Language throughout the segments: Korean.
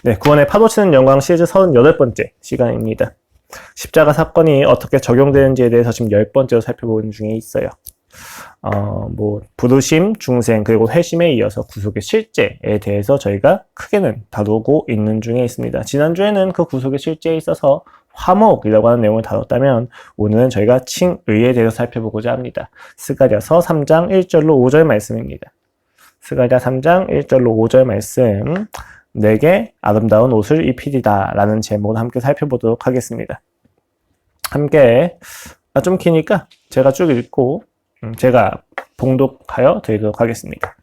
네, 구원의 파도치는 영광 시리즈 38번째 시간입니다. 십자가 사건이 어떻게 적용되는지에 대해서 지금 10번째로 살펴보는 중에 있어요. 부르심, 중생, 그리고 회심에 이어서 구속의 실제에 대해서 저희가 크게는 다루고 있는 중에 있습니다. 지난주에는 그 구속의 실제에 있어서 화목이라고 하는 내용을 다뤘다면 오늘은 저희가 칭의에 대해서 살펴보고자 합니다. 스가랴서 3장 1절로 5절 말씀입니다. 스가랴 3장 1절로 5절 말씀, 내게 아름다운 옷을 입히리다 라는 제목을 함께 살펴보도록 하겠습니다. 함께 좀 기니까 제가 쭉 읽고 제가 봉독하여 드리도록 하겠습니다.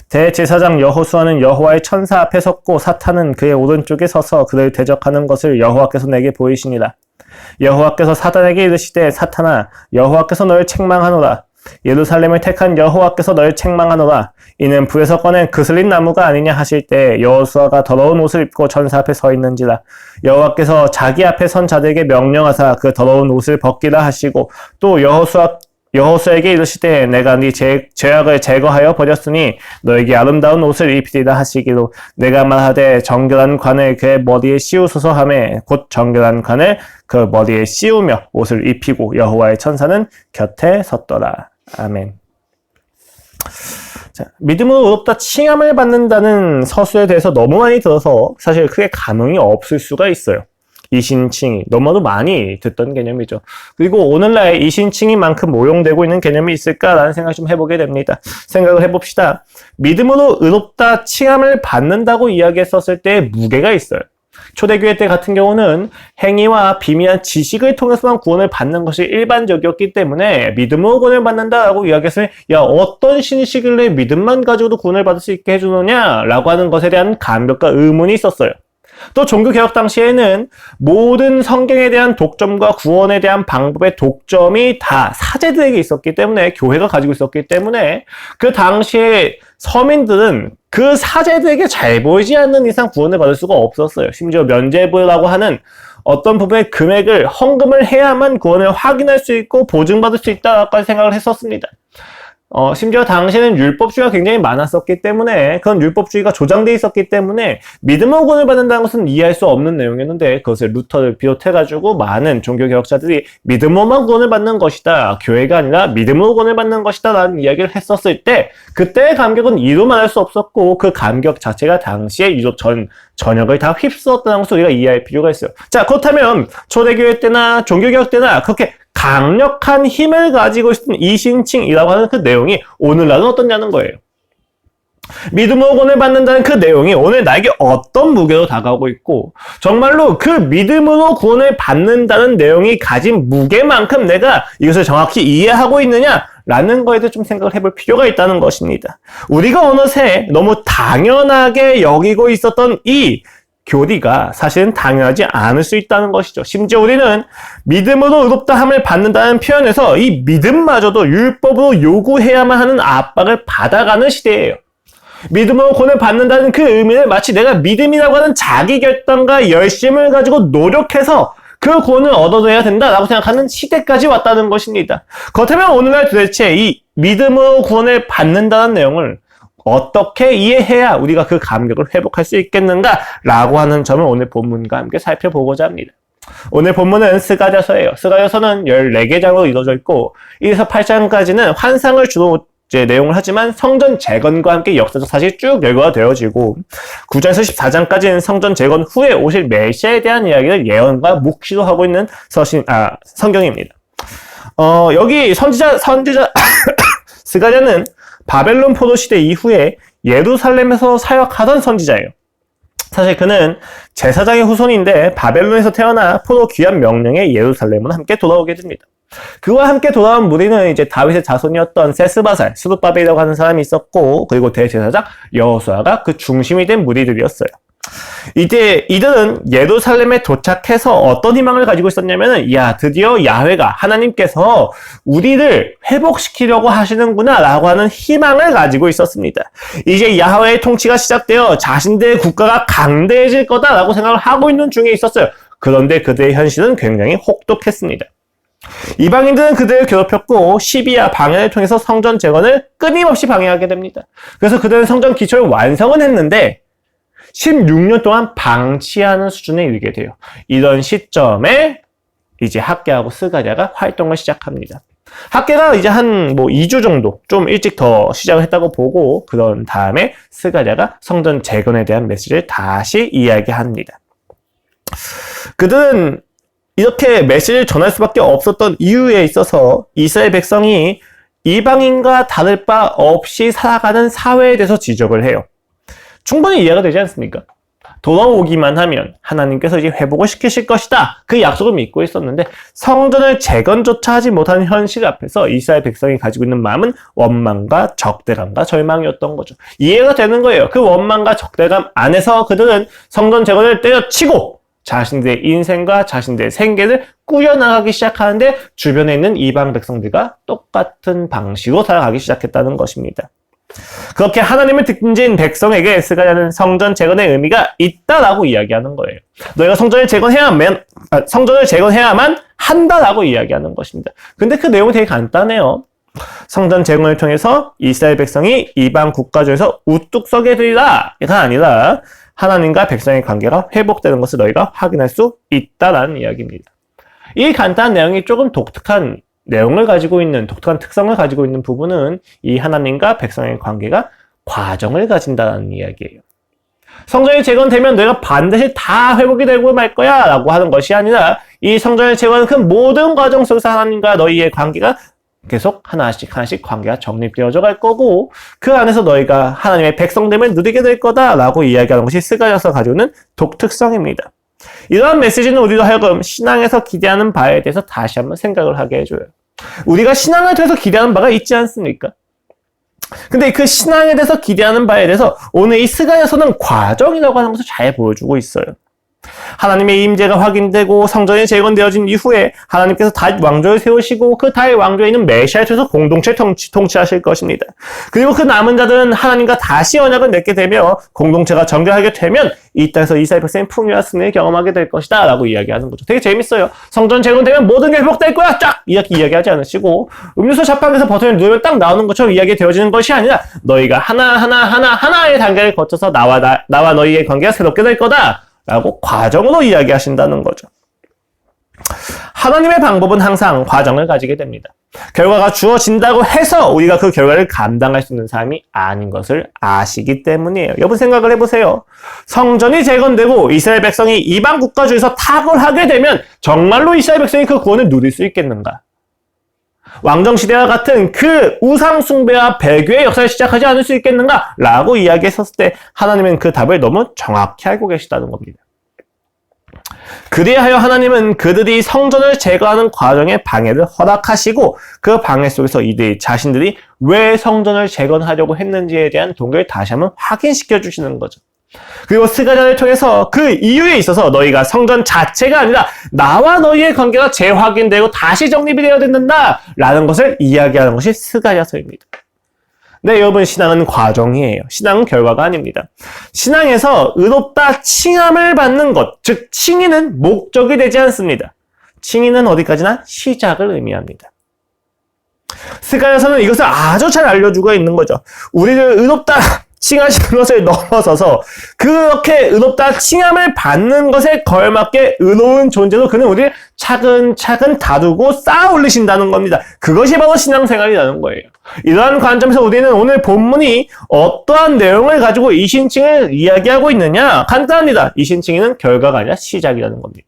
대제사장 여호수아는 여호와의 천사 앞에 섰고 사탄은 그의 오른쪽에 서서 그를 대적하는 것을 여호와께서 내게 보이시니라. 여호와께서 사탄에게 이르시되 사탄아, 여호와께서 너를 책망하노라. 예루살렘을 택한 여호와께서 너를 책망하노라. 이는 불에서 꺼낸 그슬린 나무가 아니냐 하실 때 여호수아가 더러운 옷을 입고 천사 앞에 서 있는지라. 여호와께서 자기 앞에 선 자들에게 명령하사 그 더러운 옷을 벗기라 하시고 또 여호수아에게 이르시되 내가 네 죄악을 제거하여 버렸으니 너에게 아름다운 옷을 입히리라 하시기로 내가 말하되 정결한 관을 그의 머리에 씌우소서 하매 곧 정결한 관을 그 머리에 씌우며 옷을 입히고 여호와의 천사는 곁에 섰더라. 아멘. 자, 믿음으로 의롭다 칭함을 받는다는 서술에 대해서 너무 많이 들어서 사실 크게 감흥이 없을 수가 있어요. 이신칭의 너무나도 많이 듣던 개념이죠. 그리고 오늘날 이신칭의만큼 오용되고 있는 개념이 있을까라는 생각을 좀 해보게 됩니다. 생각을 해봅시다. 믿음으로 의롭다 칭함을 받는다고 이야기했었을 때 무게가 있어요. 초대교회 때 같은 경우는 행위와 비밀한 지식을 통해서만 구원을 받는 것이 일반적이었기 때문에 믿음으로 구원을 받는다라고 이야기했을 때 어떤 신이시길래 믿음만 가지고도 구원을 받을 수 있게 해주느냐 라고 하는 것에 대한 감격과 의문이 있었어요. 또 종교개혁 당시에는 모든 성경에 대한 독점과 구원에 대한 방법의 독점이 다 사제들에게 있었기 때문에, 교회가 가지고 있었기 때문에 그 당시에 서민들은 그 사제들에게 잘 보이지 않는 이상 구원을 받을 수가 없었어요. 심지어 면죄부라고 하는 어떤 부분의 금액을 헌금을 해야만 구원을 확인할 수 있고 보증받을 수 있다라고 생각을 했었습니다. 심지어 당시에는 율법주의가 굉장히 많았었기 때문에, 그런 율법주의가 조장되어 있었기 때문에 믿음으로 구원을 받는다는 것은 이해할 수 없는 내용이었는데, 그것을 루터를 비롯해가지고 많은 종교개혁자들이 믿음으로만 구원을 받는 것이다, 교회가 아니라 믿음으로 구원을 받는 것이다 라는 이야기를 했었을 때, 그때의 감격은 이루 말할 수 없었고 그 감격 자체가 당시에 유럽 전역을 다 휩쓸었다는 것을 우리가 이해할 필요가 있어요. 자, 그렇다면 초대교회 때나 종교개혁 때나 그렇게 강력한 힘을 가지고 있는 이신칭이라고 하는 그 내용이 오늘날은 어떠냐는 거예요. 믿음으로 구원을 받는다는 그 내용이 오늘 나에게 어떤 무게로 다가오고 있고, 정말로 그 믿음으로 구원을 받는다는 내용이 가진 무게만큼 내가 이것을 정확히 이해하고 있느냐 라는 거에 대해 좀 생각을 해볼 필요가 있다는 것입니다. 우리가 어느새 너무 당연하게 여기고 있었던 이 교리가 사실은 당연하지 않을 수 있다는 것이죠. 심지어 우리는 믿음으로 의롭다함을 받는다는 표현에서 이 믿음마저도 율법으로 요구해야만 하는 압박을 받아가는 시대예요. 믿음으로 구원을 받는다는 그 의미를 마치 내가 믿음이라고 하는 자기 결단과 열심을 가지고 노력해서 그 구원을 얻어내야 된다라고 생각하는 시대까지 왔다는 것입니다. 그렇다면 오늘날 도대체 이 믿음으로 구원을 받는다는 내용을 어떻게 이해해야 우리가 그 감격을 회복할 수 있겠는가라고 하는 점을 오늘 본문과 함께 살펴보고자 합니다. 오늘 본문은 스가랴서예요. 스가랴서는 14개장으로 이루어져 있고 1에서 8장까지는 환상을 주로 내용을 하지만 성전 재건과 함께 역사적 사실이 쭉 열거가 되어지고 9장에서 14장까지는 성전 재건 후에 오실 메시아에 대한 이야기를 예언과 묵시로 하고 있는 성경입니다. 여기 선지자 스가랴는 바벨론 포로 시대 이후에 예루살렘에서 사역하던 선지자예요. 사실 그는 제사장의 후손인데 바벨론에서 태어나 포로 귀환 명령에 예루살렘은 함께 돌아오게 됩니다. 그와 함께 돌아온 무리는 이제 다윗의 자손이었던 세스바살, 스룹바벨이라고 하는 사람이 있었고, 그리고 대제사장 여호수아가 그 중심이 된 무리들이었어요. 이제 이들은 예루살렘에 도착해서 어떤 희망을 가지고 있었냐면은, 드디어 야훼가, 하나님께서 우리를 회복시키려고 하시는구나 라고 하는 희망을 가지고 있었습니다. 이제 야훼의 통치가 시작되어 자신들의 국가가 강대해질 거다라고 생각을 하고 있는 중에 있었어요. 그런데 그들의 현실은 굉장히 혹독했습니다. 이방인들은 그들을 괴롭혔고 시비와 방해를 통해서 성전 재건을 끊임없이 방해하게 됩니다. 그래서 그들은 성전 기초를 완성은 했는데 16년 동안 방치하는 수준에 이르게 돼요. 이런 시점에 이제 학계하고 스가랴가 활동을 시작합니다. 학계가 이제 한 2주 정도 좀 일찍 더 시작을 했다고 보고 그런 다음에 스가랴가 성전 재건에 대한 메시지를 다시 이야기합니다. 그들은 이렇게 메시지를 전할 수밖에 없었던 이유에 있어서 이스라엘 백성이 이방인과 다를 바 없이 살아가는 사회에 대해서 지적을 해요. 충분히 이해가 되지 않습니까? 돌아오기만 하면 하나님께서 이제 회복을 시키실 것이다. 그 약속을 믿고 있었는데 성전을 재건조차 하지 못하는 현실 앞에서 이스라엘 백성이 가지고 있는 마음은 원망과 적대감과 절망이었던 거죠. 이해가 되는 거예요. 그 원망과 적대감 안에서 그들은 성전 재건을 때려치고 자신들의 인생과 자신들의 생계를 꾸려나가기 시작하는데 주변에 있는 이방 백성들과 똑같은 방식으로 살아가기 시작했다는 것입니다. 그렇게 하나님을 등진 백성에게 스가랴는 성전 재건의 의미가 있다라고 이야기하는 거예요. 너희가 성전을 재건해야만 한다라고 이야기하는 것입니다. 근데 그 내용이 되게 간단해요. 성전 재건을 통해서 이스라엘 백성이 이방 국가 중에서 우뚝 서게 되리라가 아니라 하나님과 백성의 관계가 회복되는 것을 너희가 확인할 수 있다라는 이야기입니다. 이 간단한 내용이 조금 독특한 내용을 가지고 있는, 독특한 특성을 가지고 있는 부분은 이 하나님과 백성의 관계가 과정을 가진다는 이야기예요. 성전이 재건되면 너희가 반드시 다 회복이 되고 말 거야 라고 하는 것이 아니라 이 성전의 재건은 그 모든 과정 속에서 하나님과 너희의 관계가 계속 하나씩 관계가 정립되어져 갈 거고 그 안에서 너희가 하나님의 백성됨을 누리게 될 거다라고 이야기하는 것이 스가랴서 가지고 있는 독특성입니다. 이러한 메시지는 우리도 하여금 신앙에서 기대하는 바에 대해서 다시 한번 생각을 하게 해줘요. 우리가 신앙을 통해서 기대하는 바가 있지 않습니까? 근데 그 신앙에 대해서 기대하는 바에 대해서 오늘 이 스가랴서는 과정이라고 하는 것을 잘 보여주고 있어요. 하나님의 임재가 확인되고 성전이 재건되어진 이후에 하나님께서 다윗 왕조를 세우시고 그 다윗 왕조에 있는 메시아를 통해서 공동체 통치하실 것입니다. 그리고 그 남은 자들은 하나님과 다시 언약을 맺게 되며 공동체가 정결하게 되면 이 땅에서 이스라엘 백성이 풍요와 승리를 경험하게 될 것이다 라고 이야기하는 거죠. 되게 재밌어요. 성전 재건되면 모든 게 회복될 거야 쫙 이렇게 이야기하지 않으시고 음료수 자판기에서 버튼을 누르면 딱 나오는 것처럼 이야기되어지는 것이 아니라 너희가 하나의 단계를 거쳐서 나와 너희의 관계가 새롭게 될 거다 라고 과정으로 이야기하신다는 거죠. 하나님의 방법은 항상 과정을 가지게 됩니다. 결과가 주어진다고 해서 우리가 그 결과를 감당할 수 있는 사람이 아닌 것을 아시기 때문이에요. 여러분 생각을 해보세요. 성전이 재건되고 이스라엘 백성이 이방 국가 중에서 탁월하게 되면 정말로 이스라엘 백성이 그 구원을 누릴 수 있겠는가? 왕정시대와 같은 그 우상숭배와 배교의 역사를 시작하지 않을 수 있겠는가? 라고 이야기했었을 때 하나님은 그 답을 너무 정확히 알고 계시다는 겁니다. 그리하여 하나님은 그들이 성전을 제거하는 과정에 방해를 허락하시고 그 방해 속에서 이들이 자신들이 왜 성전을 재건하려고 했는지에 대한 동기를 다시 한번 확인시켜 주시는 거죠. 그리고 스가랴를 통해서 그 이유에 있어서 너희가 성전 자체가 아니라 나와 너희의 관계가 재확인되고 다시 정립이 되어야 된다 라는 것을 이야기하는 것이 스가랴서입니다. 네, 여러분 신앙은 과정이에요. 신앙은 결과가 아닙니다. 신앙에서 의롭다 칭함을 받는 것, 즉 칭의는 목적이 되지 않습니다. 칭의는 어디까지나 시작을 의미합니다. 스가랴서는 이것을 아주 잘 알려주고 있는 거죠. 우리를 의롭다 칭하시는 것을 넘어서서 그렇게 의롭다 칭함을 받는 것에 걸맞게 의로운 존재로 그는 우리를 차근차근 다루고 쌓아 올리신다는 겁니다. 그것이 바로 신앙생활이라는 거예요. 이러한 관점에서 우리는 오늘 본문이 어떠한 내용을 가지고 이신칭을 이야기하고 있느냐? 간단합니다. 이신칭의는 결과가 아니라 시작이라는 겁니다.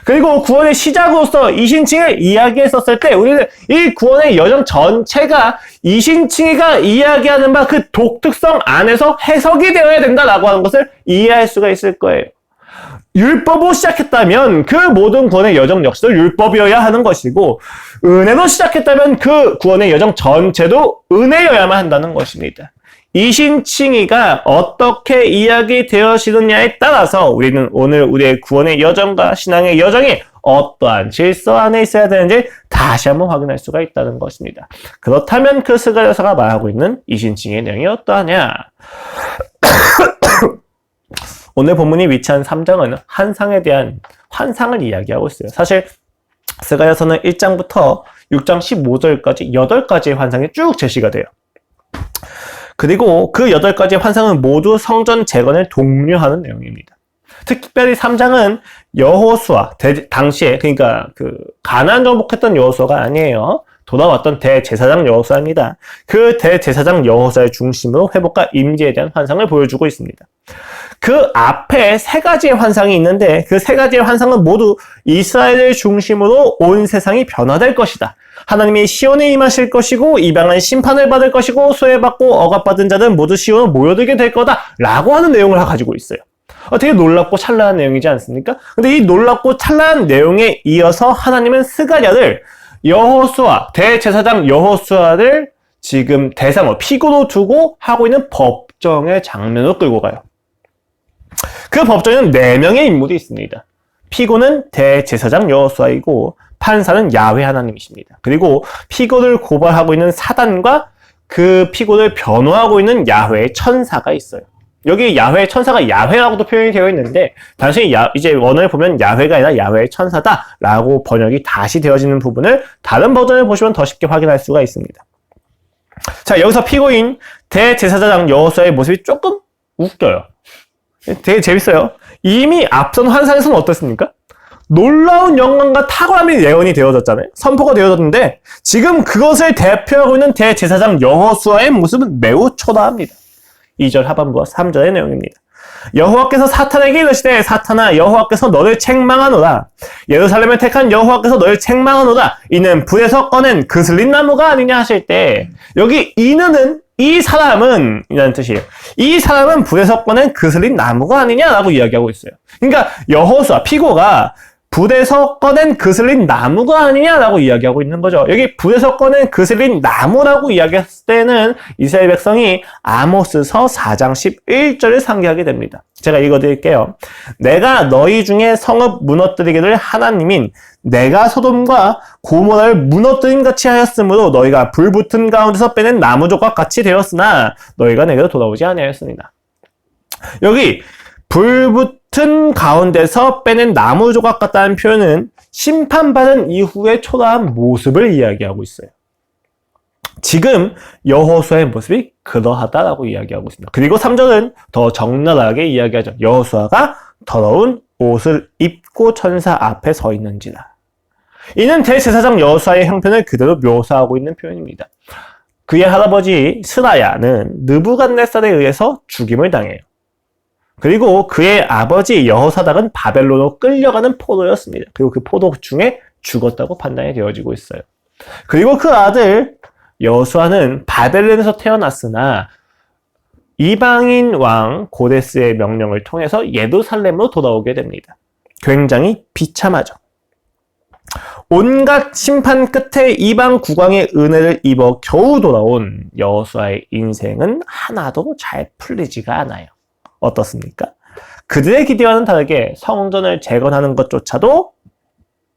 그리고 구원의 시작으로서 이신칭을 이야기했었을 때 우리는 이 구원의 여정 전체가 이신칭이가 이야기하는 바 그 독특성 안에서 해석이 되어야 된다라고 하는 것을 이해할 수가 있을 거예요. 율법으로 시작했다면 그 모든 구원의 여정 역시도 율법이어야 하는 것이고 은혜로 시작했다면 그 구원의 여정 전체도 은혜여야만 한다는 것입니다. 이신칭의가 어떻게 이야기되어지느냐에 따라서 우리는 오늘 우리의 구원의 여정과 신앙의 여정이 어떠한 질서 안에 있어야 되는지 다시 한번 확인할 수가 있다는 것입니다. 그렇다면 그 스가랴서가 말하고 있는 이신칭의 내용이 어떠하냐? 오늘 본문이 위치한 3장은 환상에 대한 환상을 이야기하고 있어요. 사실 스가랴서는 1장부터 6장 15절까지 8가지의 환상이 쭉 제시가 돼요. 그리고 그 8가지 환상은 모두 성전 재건을 독려하는 내용입니다. 특별히 3장은 여호수아, 당시에, 그러니까 가나안 정복했던 여호수아가 아니에요. 돌아왔던 대제사장 여호수아입니다. 그 대제사장 여호수아의 중심으로 회복과 임재에 대한 환상을 보여주고 있습니다. 그 앞에 3가지의 환상이 있는데 그 3가지의 환상은 모두 이스라엘을 중심으로 온 세상이 변화될 것이다. 하나님이 시온에 임하실 것이고 이방은 심판을 받을 것이고 소외받고 억압받은 자들은 모두 시온으로 모여들게 될 거다 라고 하는 내용을 가지고 있어요. 되게 놀랍고 찬란한 내용이지 않습니까? 근데 이 놀랍고 찬란한 내용에 이어서 하나님은 스가랴를 여호수아, 대제사장 여호수아를 지금 대상으로 피고로 두고 하고 있는 법정의 장면으로 끌고 가요. 그 법정에는 4명의 인물이 있습니다. 피고는 대제사장 여호수아이고 판사는 야훼 하나님이십니다. 그리고 피고를 고발하고 있는 사단과 그 피고를 변호하고 있는 야훼의 천사가 있어요. 여기 야훼의 천사가 야훼라고도 표현이 되어 있는데 단순히 이제 원어를 보면 야훼가 아니라 야훼의 천사다라고 번역이 다시 되어지는 부분을 다른 버전을 보시면 더 쉽게 확인할 수가 있습니다. 자, 여기서 피고인 대제사장 여호수아의 모습이 조금 웃겨요. 되게 재밌어요. 이미 앞선 환상에서는 어떻습니까? 놀라운 영광과 탁월함이 예언이 되어졌잖아요. 선포가 되어졌는데 지금 그것을 대표하고 있는 대제사장 여호수아의 모습은 매우 초라합니다. 2절 하반부와 3절의 내용입니다. 여호와께서 사탄에게 이르시되 사탄아 여호와께서 너를 책망하노라. 예루살렘을 택한 여호와께서 너를 책망하노라. 이는 불에서 꺼낸 그슬린 나무가 아니냐 하실 때 여기 이는 이 사람은 이라는 뜻이에요. 이 사람은 불에서 꺼낸 그슬린 나무가 아니냐라고 이야기하고 있어요. 그러니까 여호수아 피고가 불에서 꺼낸 그슬린 나무가 아니냐라고 이야기하고 있는 거죠. 여기 불에서 꺼낸 그슬린 나무라고 이야기했을 때는 이스라엘 백성이 아모스서 4장 11절을 상기하게 됩니다. 제가 읽어드릴게요. 내가 너희 중에 성읍 무너뜨리기를 하나님인 내가 소돔과 고모라를 무너뜨림 같이 하였으므로 너희가 불붙은 가운데서 빼낸 나무 조각 같이 되었으나 너희가 내게로 돌아오지 아니하였습니다. 여기 불붙은 가운데서 빼낸 나무 조각 같다는 표현은 심판받은 이후의 초라한 모습을 이야기하고 있어요. 지금 여호수아의 모습이 그러하다라고 이야기하고 있습니다. 그리고 3절은 더 적나라하게 이야기하죠. 여호수아가 더러운 옷을 입고 천사 앞에 서 있는지라. 이는 대제사장 여호수아의 형편을 그대로 묘사하고 있는 표현입니다. 그의 할아버지 스라야는 느부갓네살에 의해서 죽임을 당해요. 그리고 그의 아버지 여호사닥은 바벨론으로 끌려가는 포로였습니다. 그리고 그 포로 중에 죽었다고 판단이 되어지고 있어요. 그리고 그 아들 여호수아는 바벨론에서 태어났으나 이방인 왕 고레스의 명령을 통해서 예루살렘으로 돌아오게 됩니다. 굉장히 비참하죠. 온갖 심판 끝에 이방 국왕의 은혜를 입어 겨우 돌아온 여호수아의 인생은 하나도 잘 풀리지가 않아요. 어떻습니까? 그들의 기대와는 다르게 성전을 재건하는 것조차도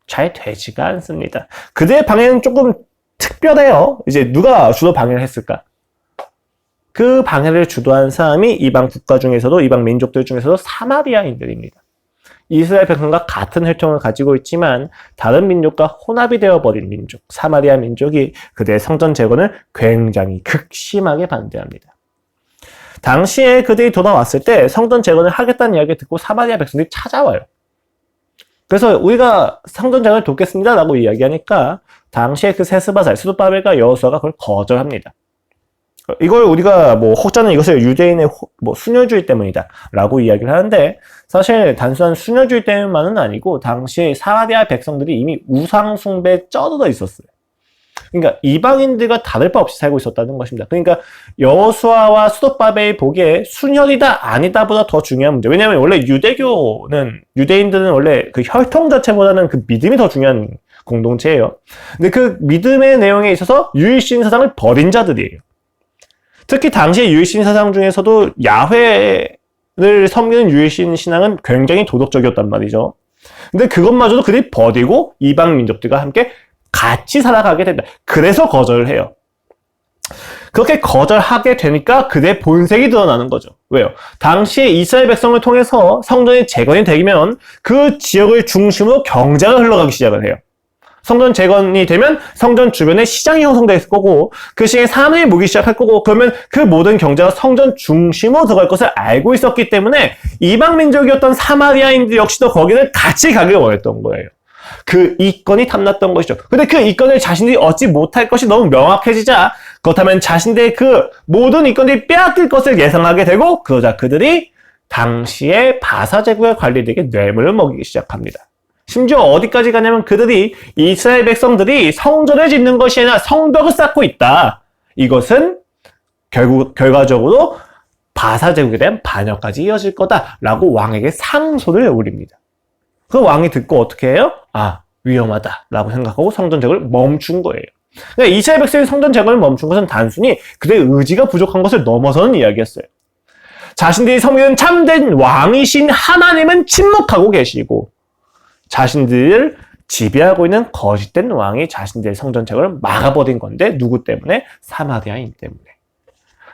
잘 되지가 않습니다. 그들의 방해는 조금 특별해요. 이제 누가 주로 방해를 했을까? 그 방해를 주도한 사람이 이방 국가 중에서도 이방 민족들 중에서도 사마리아인들입니다. 이스라엘 백성과 같은 혈통을 가지고 있지만 다른 민족과 혼합이 되어버린 민족, 사마리아 민족이 그들의 성전 재건을 굉장히 극심하게 반대합니다. 당시에 그들이 돌아왔을 때 성전 재건을 하겠다는 이야기를 듣고 사마리아 백성들이 찾아와요. 그래서 우리가 성전 재건을 돕겠습니다 라고 이야기하니까 당시에 그 세스바살, 스룹바벨과 여호수아가 그걸 거절합니다. 이걸 우리가 혹자는 이것을 유대인의 순혈주의 때문이다 라고 이야기를 하는데 사실 단순한 순혈주의 때문만은 아니고 당시에 사마리아 백성들이 이미 우상 숭배에 쩌들어 있었어요. 그러니까 이방인들과 다를 바 없이 살고 있었다는 것입니다. 그러니까 여호수아와 스룹바벨이 보기에 순혈이다 아니다보다 더 중요한 문제. 왜냐하면 원래 유대인들은 원래 그 혈통 자체보다는 그 믿음이 더 중요한 공동체예요. 근데 그 믿음의 내용에 있어서 유일신 사상을 버린 자들이에요. 특히 당시의 유일신 사상 중에서도 야훼를 섬기는 유일신 신앙은 굉장히 도덕적이었단 말이죠. 근데 그것마저도 그들이 버리고 이방 민족들과 함께 같이 살아가게 된다. 그래서 거절을 해요. 그렇게 거절하게 되니까 그들의 본색이 드러나는 거죠. 왜요? 당시에 이스라엘 백성을 통해서 성전이 재건이 되면 그 지역을 중심으로 경제가 흘러가기 시작을 해요. 성전 재건이 되면 성전 주변에 시장이 형성될 거고 그 시장에 사람들이 모이기 시작할 거고 그러면 그 모든 경제가 성전 중심으로 들어갈 것을 알고 있었기 때문에 이방 민족이었던 사마리아인들 역시도 거기를 같이 가길 원했던 거예요. 그 이권이 탐났던 것이죠. 근데 그 이권을 자신들이 얻지 못할 것이 너무 명확해지자 그렇다면 자신들의 그 모든 이권들이 빼앗길 것을 예상하게 되고 그러자 그들이 당시에 바사 제국의 관리들에게 뇌물을 먹이기 시작합니다. 심지어 어디까지 가냐면 그들이 이스라엘 백성들이 성전을 짓는 것이 아니라 성벽을 쌓고 있다. 이것은 결과적으로 바사 제국에 대한 반역까지 이어질 거다라고 왕에게 상소를 올립니다. 그 왕이 듣고 어떻게 해요? 아, 위험하다라고 생각하고 성전 재건을 멈춘 거예요. 그러니까 이스라엘 백성이 성전 재건을 멈춘 것은 단순히 그들의 의지가 부족한 것을 넘어서는 이야기였어요. 자신들이 섬기는 참된 왕이신 하나님은 침묵하고 계시고 자신들을 지배하고 있는 거짓된 왕이 자신들의 성전 재건을 막아버린 건데 누구 때문에? 사마리아인 때문에.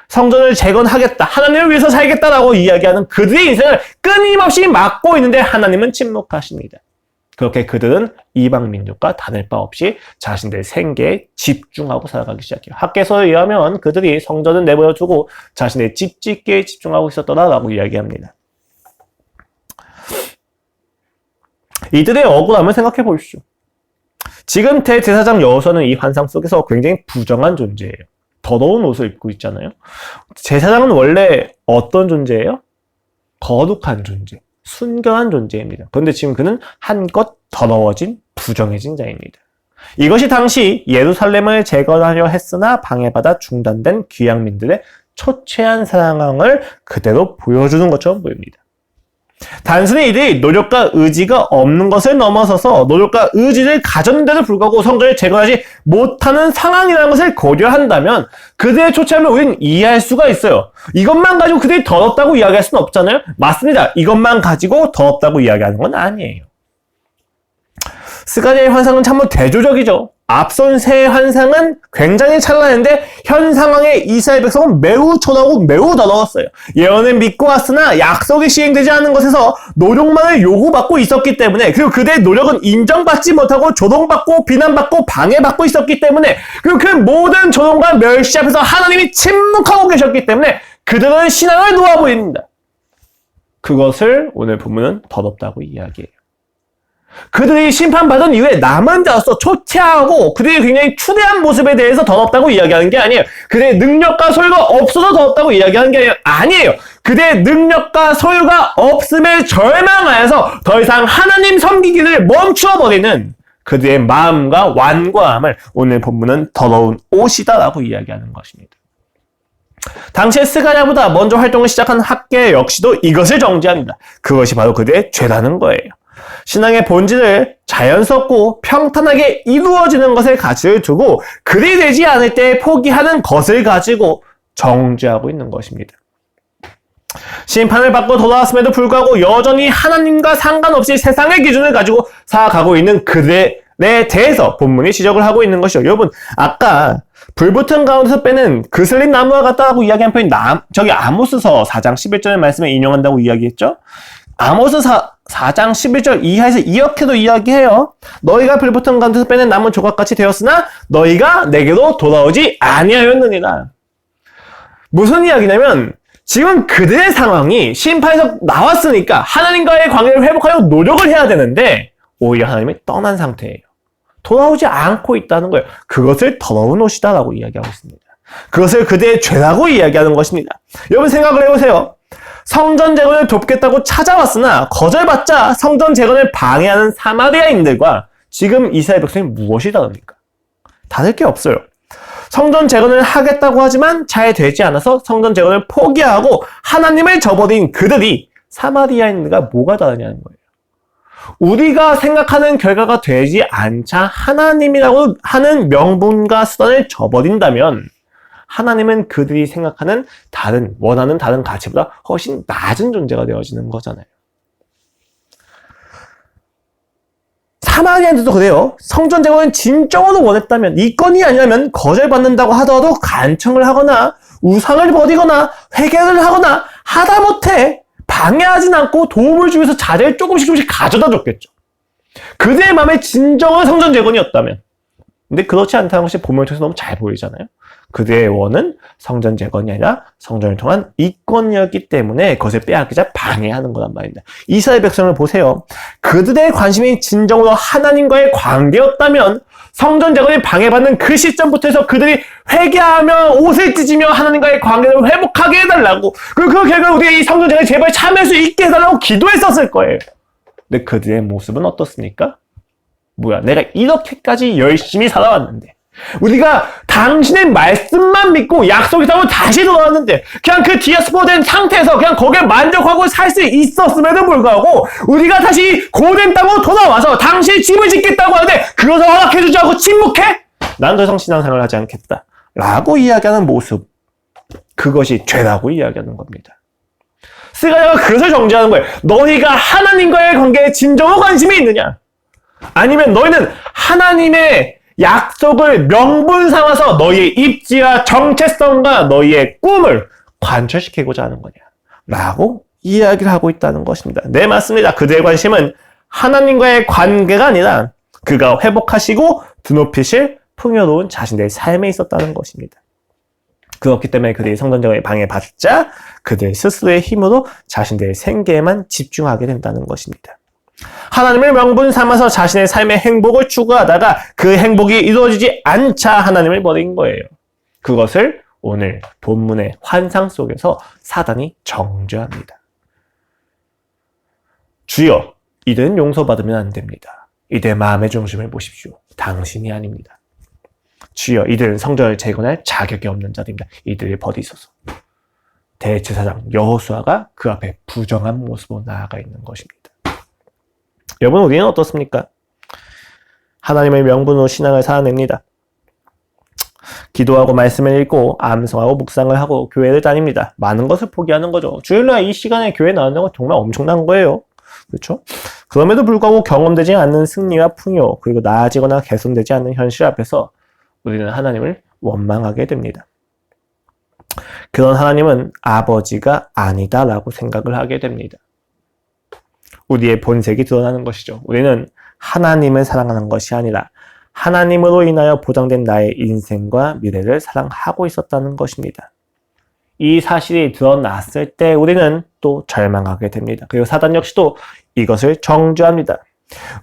성전을 재건하겠다, 하나님을 위해서 살겠다라고 이야기하는 그들의 인생을 끊임없이 막고 있는데 하나님은 침묵하십니다. 그렇게 그들은 이방 민족과 다를 바 없이 자신들의 생계에 집중하고 살아가기 시작해요. 학개서에 의하면 그들이 성전을 내버려 두고 자신의 집 짓기에 집중하고 있었더라라고 이야기합니다. 이들의 억울함을 생각해 보십시오. 지금 대제사장 여호수아는 이 환상 속에서 굉장히 부정한 존재예요. 더러운 옷을 입고 있잖아요. 제사장은 원래 어떤 존재예요? 거룩한 존재, 순결한 존재입니다. 그런데 지금 그는 한껏 더러워진 부정해진 자입니다. 이것이 당시 예루살렘을 재건하려 했으나 방해받아 중단된 귀향민들의 초췌한 상황을 그대로 보여주는 것처럼 보입니다. 단순히 이들이 노력과 의지가 없는 것을 넘어서서 노력과 의지를 가졌는데도 불구하고 성전을 재건하지 못하는 상황이라는 것을 고려한다면 그들의 초췌함을 우리는 이해할 수가 있어요. 이것만 가지고 그들이 더럽다고 이야기할 수는 없잖아요. 맞습니다. 이것만 가지고 더럽다고 이야기하는 건 아니에요. 스가랴의 환상은 참으로 대조적이죠. 앞선 세 환상은 굉장히 찬란한데 현 상황의 이스라엘 백성은 매우 초라하고 매우 더러웠어요. 예언을 믿고 왔으나 약속이 시행되지 않은 것에서 노력만을 요구받고 있었기 때문에 그리고 그들의 노력은 인정받지 못하고 조롱받고 비난받고 방해받고 있었기 때문에 그리고 그 모든 조롱과 멸시 앞에서 하나님이 침묵하고 계셨기 때문에 그들은 신앙을 놓아버립니다. 그것을 오늘 본문은 더럽다고 이야기해요. 그들이 심판받은 이후에 남은 자로서 초췌하고 그들이 굉장히 추대한 모습에 대해서 더럽다고 이야기하는 게 아니에요. 그들의 능력과 소유가 없어서 더럽다고 이야기하는 게 아니에요. 그들의 능력과 소유가 없음에 절망하여서 더 이상 하나님 섬기기를 멈추어버리는 그들의 마음과 완고함을 오늘 본문은 더러운 옷이다라고 이야기하는 것입니다. 당시에 스가랴보다 먼저 활동을 시작한 학계 역시도 이것을 정죄합니다. 그것이 바로 그들의 죄라는 거예요. 신앙의 본질을 자연스럽고 평탄하게 이루어지는 것의 가치를 두고 그리 되지 않을 때 포기하는 것을 가지고 정죄하고 있는 것입니다. 심판을 받고 돌아왔음에도 불구하고 여전히 하나님과 상관없이 세상의 기준을 가지고 살아가고 있는 그들에 대해서 본문이 지적을 하고 있는 것이죠. 여러분, 아까 불붙은 가운데서 빼는 그슬린 나무와 같다고 이야기한 편이 저기 아모스서 4장 11절의 말씀을 인용한다고 이야기했죠. 아모스 4장 11절 이하에서 이렇게도 이야기해요. 너희가 불붙은 가운데서 빼낸 나무 조각같이 되었으나 너희가 내게로 돌아오지 아니하였느니라. 무슨 이야기냐면 지금 그들의 상황이 심판에서 나왔으니까 하나님과의 관계를 회복하려고 노력을 해야 되는데 오히려 하나님이 떠난 상태예요. 돌아오지 않고 있다는 거예요. 그것을 더러운 옷이다라고 이야기하고 있습니다. 그것을 그들의 죄라고 이야기하는 것입니다. 여러분 생각을 해보세요. 성전 재건을 돕겠다고 찾아왔으나 거절받자 성전 재건을 방해하는 사마리아인들과 지금 이스라엘 백성이 무엇이 다릅니까? 다를 게 없어요. 성전 재건을 하겠다고 하지만 잘 되지 않아서 성전 재건을 포기하고 하나님을 저버린 그들이 사마리아인들과 뭐가 다르냐는 거예요. 우리가 생각하는 결과가 되지 않자 하나님이라고 하는 명분과 수단을 저버린다면 하나님은 그들이 생각하는 원하는 다른 가치보다 훨씬 낮은 존재가 되어지는 거잖아요. 사마리아인들도 그래요. 성전 재건을 진정으로 원했다면, 이건이 아니라면 거절받는다고 하더라도 간청을 하거나 우상을 버리거나 회개를 하거나 하다못해 방해하진 않고 도움을 주면서 자재를 조금씩 가져다 줬겠죠. 그들의 마음의 진정한 성전 재건이었다면, 근데 그렇지 않다는 것이 본문을 통해서 너무 잘 보이잖아요. 그들의 원은 성전 재건이 아니라 성전을 통한 이권이었기 때문에 그것을 빼앗기자 방해하는 거란 말입니다. 이스라엘 백성을 보세요. 그들의 관심이 진정으로 하나님과의 관계였다면 성전 재건이 방해받는 그 시점부터 해서 그들이 회개하며 옷을 찢으며 하나님과의 관계를 회복하게 해달라고, 그리고 그 결과 우리가 이 성전 재건에 제발 참여할 수 있게 해달라고 기도했었을 거예요. 근데 그들의 모습은 어떻습니까? 뭐야, 내가 이렇게까지 열심히 살아왔는데, 우리가 당신의 말씀만 믿고 약속이 있다고 다시 돌아왔는데, 그냥 그 디아스포된 상태에서 그냥 거기에 만족하고 살 수 있었음에도 불구하고 우리가 다시 고된 땅으로 돌아와서 당신의 집을 짓겠다고 하는데 그것을 허락해주지 않고 침묵해? 난 더 이상 신앙생활을 하지 않겠다 라고 이야기하는 모습, 그것이 죄라고 이야기하는 겁니다. 스가랴가 그것을 정죄하는 거예요. 너희가 하나님과의 관계에 진정한 관심이 있느냐? 아니면 너희는 하나님의 약속을 명분 삼아서 너희의 입지와 정체성과 너희의 꿈을 관철시키고자 하는 거냐? 라고 이야기를 하고 있다는 것입니다. 네, 맞습니다. 그들의 관심은 하나님과의 관계가 아니라 그가 회복하시고 드높이실 풍요로운 자신들의 삶에 있었다는 것입니다. 그렇기 때문에 그들이 성전재건에 방해받자 그들 스스로의 힘으로 자신들의 생계에만 집중하게 된다는 것입니다. 하나님을 명분 삼아서 자신의 삶의 행복을 추구하다가 그 행복이 이루어지지 않자 하나님을 버린 거예요. 그것을 오늘 본문의 환상 속에서 사단이 정죄합니다. 주여, 이들은 용서받으면 안 됩니다. 이들의 마음의 중심을 보십시오. 당신이 아닙니다. 주여, 이들은 성전을 재건할 자격이 없는 자들입니다. 이들을 버리소서. 대제사장 여호수아가 그 앞에 부정한 모습으로 나아가 있는 것입니다. 여러분, 우리는 어떻습니까? 하나님의 명분으로 신앙을 살아냅니다. 기도하고 말씀을 읽고 암송하고 묵상을 하고 교회를 다닙니다. 많은 것을 포기하는 거죠. 주일날 이 시간에 교회 나오는 건 정말 엄청난 거예요. 그렇죠? 그럼에도 불구하고 경험되지 않는 승리와 풍요, 그리고 나아지거나 개선되지 않는 현실 앞에서 우리는 하나님을 원망하게 됩니다. 그런 하나님은 아버지가 아니다라고 생각을 하게 됩니다. 우리의 본색이 드러나는 것이죠. 우리는 하나님을 사랑하는 것이 아니라 하나님으로 인하여 보장된 나의 인생과 미래를 사랑하고 있었다는 것입니다. 이 사실이 드러났을 때 우리는 또 절망하게 됩니다. 그리고 사단 역시도 이것을 정죄합니다.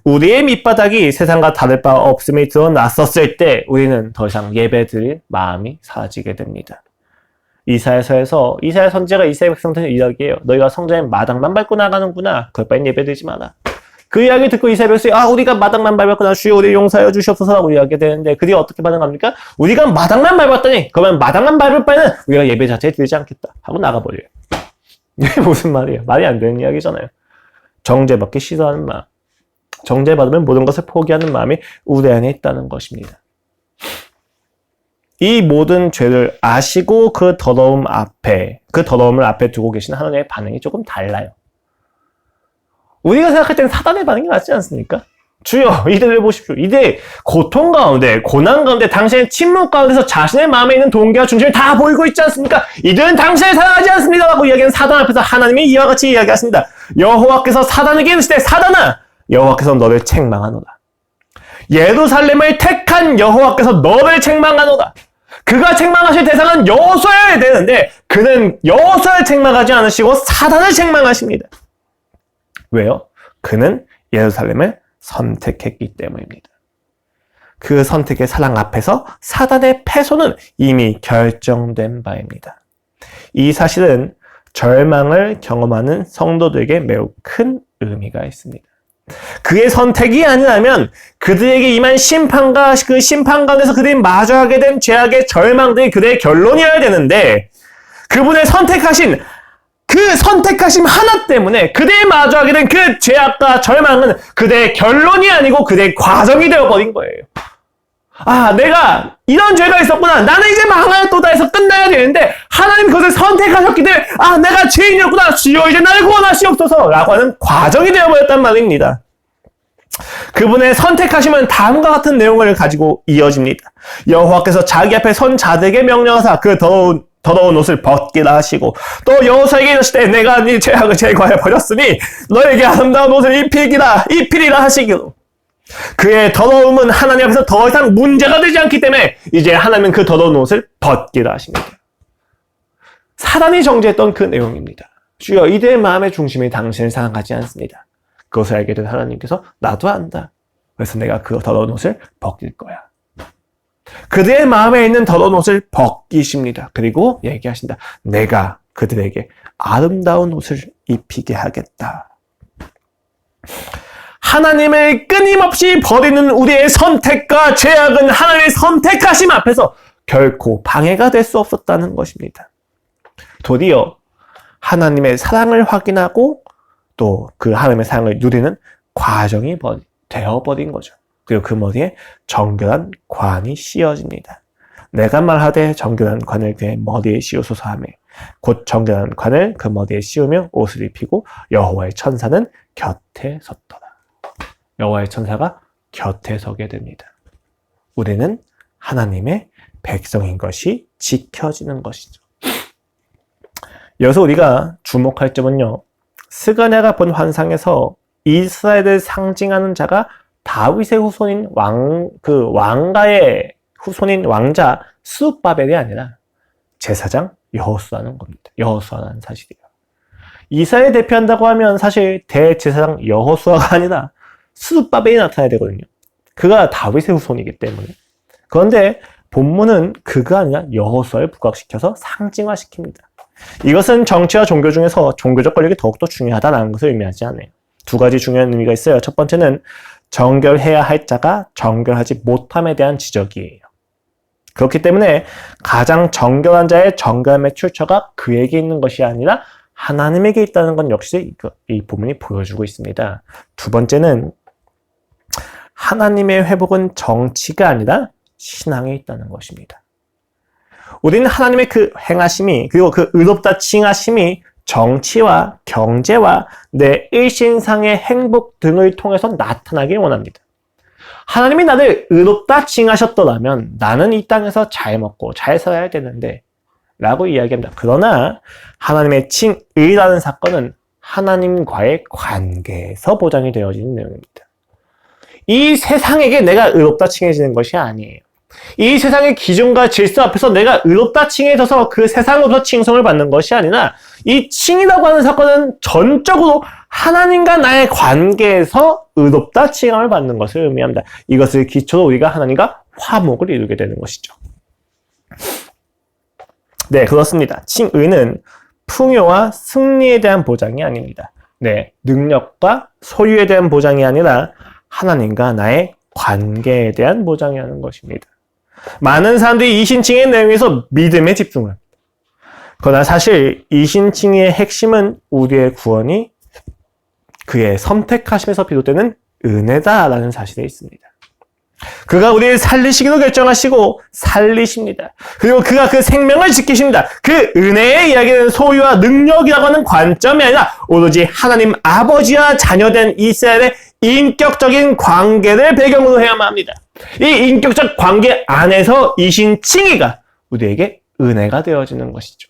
우리의 밑바닥이 세상과 다를 바 없음이 드러났었을 때 우리는 더 이상 예배드릴 마음이 사라지게 됩니다. 이사야서에서 이사야 선지자가 이스라엘 백성들한테 이야기해요. 너희가 성전에 마당만 밟고 나가는구나. 그럴 바엔 예배드리지 마라. 그 이야기 듣고 이스라엘 백성이 우리가 마당만 밟았구나. 주여 우리 용서하여 주시옵소서라고 이야기되는데 그들이 어떻게 반응합니까? 우리가 마당만 밟았더니 그러면 마당만 밟을 바에는 우리가 예배 자체에 드리지 않겠다 하고 나가버려요. 이게 무슨 말이에요? 말이 안 되는 이야기잖아요. 정죄받기 싫어하는 마음, 정죄받으면 모든 것을 포기하는 마음이 우리 안에 있다는 것입니다. 이 모든 죄를 아시고 그 더러움을 앞에 두고 계신 하나님의 반응이 조금 달라요. 우리가 생각할 때는 사단의 반응이 낫지 않습니까? 주여, 이들을 보십시오. 이들 고통 가운데, 고난 가운데, 당신의 침묵 가운데서 자신의 마음에 있는 동기와 중심을 다 보이고 있지 않습니까? 이들은 당신을 사랑하지 않습니다. 라고 이야기하는 사단 앞에서 하나님이 이와 같이 이야기하십니다. 여호와께서 사단에게 이르시되 사단아, 여호와께서 너를 책망하노라. 예루살렘을 택한 여호와께서 너를 책망하노라. 그가 책망하실 대상은 여호수아여야 되는데 그는 여호수아를 책망하지 않으시고 사단을 책망하십니다. 왜요? 그는 예루살렘을 선택했기 때문입니다. 그 선택의 사랑 앞에서 사단의 패소는 이미 결정된 바입니다. 이 사실은 절망을 경험하는 성도들에게 매우 큰 의미가 있습니다. 그의 선택이 아니라면 그들에게 임한 심판과 그 심판 가운데서 그들이 마주하게 된 죄악의 절망들이 그들의 결론이어야 되는데 그분의 선택하신 그 선택하심 하나 때문에 그들이 마주하게 된 그 죄악과 절망은 그들의 결론이 아니고 그들의 과정이 되어버린 거예요. 내가 이런 죄가 있었구나. 나는 이제 망하였도다 해서 끝나야 되는데 하나님 그것을 선택하셨기 때문에 내가 죄인이었구나. 주여 이제 나를 구원하시옵소서 라고 하는 과정이 되어버렸단 말입니다. 그분의 선택하심은 다음과 같은 내용을 가지고 이어집니다. 여호와께서 자기 앞에 선 자들에게 명령하사 그 더러운 옷을 벗기라 하시고 또 여호수아에게 이르시되 내가 네 죄악을 제거하여 버렸으니 너에게 아름다운 옷을 입히리라 하시기로 그의 더러움은 하나님 앞에서 더 이상 문제가 되지 않기 때문에 이제 하나님은 그 더러운 옷을 벗기라 하십니다. 사단이 정죄했던 그 내용입니다. 주여, 이들의 마음의 중심이 당신을 사랑하지 않습니다. 그것을 알게 된 하나님께서 나도 안다. 그래서 내가 그 더러운 옷을 벗길 거야. 그들의 마음에 있는 더러운 옷을 벗기십니다. 그리고 얘기하신다. 내가 그들에게 아름다운 옷을 입히게 하겠다. 하나님을 끊임없이 버리는 우리의 선택과 죄악은 하나님의 선택하심 앞에서 결코 방해가 될 수 없었다는 것입니다. 도리어 하나님의 사랑을 확인하고 또 그 하나님의 사랑을 누리는 과정이 되어버린 거죠. 그리고 그 머리에 정결한 관이 씌워집니다. 내가 말하되 정결한 관을 그의 머리에 씌우소서 하며 곧 정결한 관을 그 머리에 씌우며 옷을 입히고 여호와의 천사는 곁에 섰더라. 여호와의 천사가 곁에 서게 됩니다. 우리는 하나님의 백성인 것이 지켜지는 것이죠. 여기서 우리가 주목할 점은요, 스가랴가 본 환상에서 이스라엘을 상징하는 자가 다윗의 후손인 왕가의 후손인 왕자 스룹바벨이 아니라 제사장 여호수아라는 겁니다. 여호수아라는 사실이에요. 이스라엘을 대표한다고 하면 사실 대제사장 여호수아가 아니라 스룹바벨이 나타나야 되거든요. 그가 다윗의 후손이기 때문에. 그런데 본문은 그가 아니라 여호수아를 부각시켜서 상징화시킵니다. 이것은 정치와 종교 중에서 종교적 권력이 더욱더 중요하다는 것을 의미하지 않아요. 두 가지 중요한 의미가 있어요. 첫 번째는 정결해야 할 자가 정결하지 못함에 대한 지적이에요. 그렇기 때문에 가장 정결한 자의 정결함의 출처가 그에게 있는 것이 아니라 하나님에게 있다는 건 역시 이 부분이 보여주고 있습니다. 두 번째는 하나님의 회복은 정치가 아니라 신앙에 있다는 것입니다. 우리는 하나님의 그 행하심이 그리고 그 의롭다 칭하심이 정치와 경제와 내 일신상의 행복 등을 통해서 나타나길 원합니다. 하나님이 나를 의롭다 칭하셨더라면 나는 이 땅에서 잘 먹고 잘 살아야 되는데 라고 이야기합니다. 그러나 하나님의 칭의라는 사건은 하나님과의 관계에서 보장이 되어지는 내용입니다. 이 세상에게 내가 의롭다 칭해지는 것이 아니에요. 이 세상의 기준과 질서 앞에서 내가 의롭다 칭해져서 그 세상으로서 칭송을 받는 것이 아니라 이 칭이라고 하는 사건은 전적으로 하나님과 나의 관계에서 의롭다 칭함을 받는 것을 의미합니다. 이것을 기초로 우리가 하나님과 화목을 이루게 되는 것이죠. 네, 그렇습니다. 칭의는 풍요와 승리에 대한 보장이 아닙니다. 네, 능력과 소유에 대한 보장이 아니라 하나님과 나의 관계에 대한 보장이 하는 것입니다. 많은 사람들이 이신칭의 내용에서 믿음에 집중을 합니다. 그러나 사실 이신칭의 핵심은 우리의 구원이 그의 선택하심에서 비롯되는 은혜다라는 사실에 있습니다. 그가 우리를 살리시기로 결정하시고 살리십니다. 그리고 그가 그 생명을 지키십니다. 그 은혜의 이야기는 소유와 능력이라고 하는 관점이 아니라 오로지 하나님 아버지와 자녀된 이스라엘의 인격적인 관계를 배경으로 해야만 합니다. 이 인격적 관계 안에서 이신칭의가 우리에게 은혜가 되어지는 것이죠.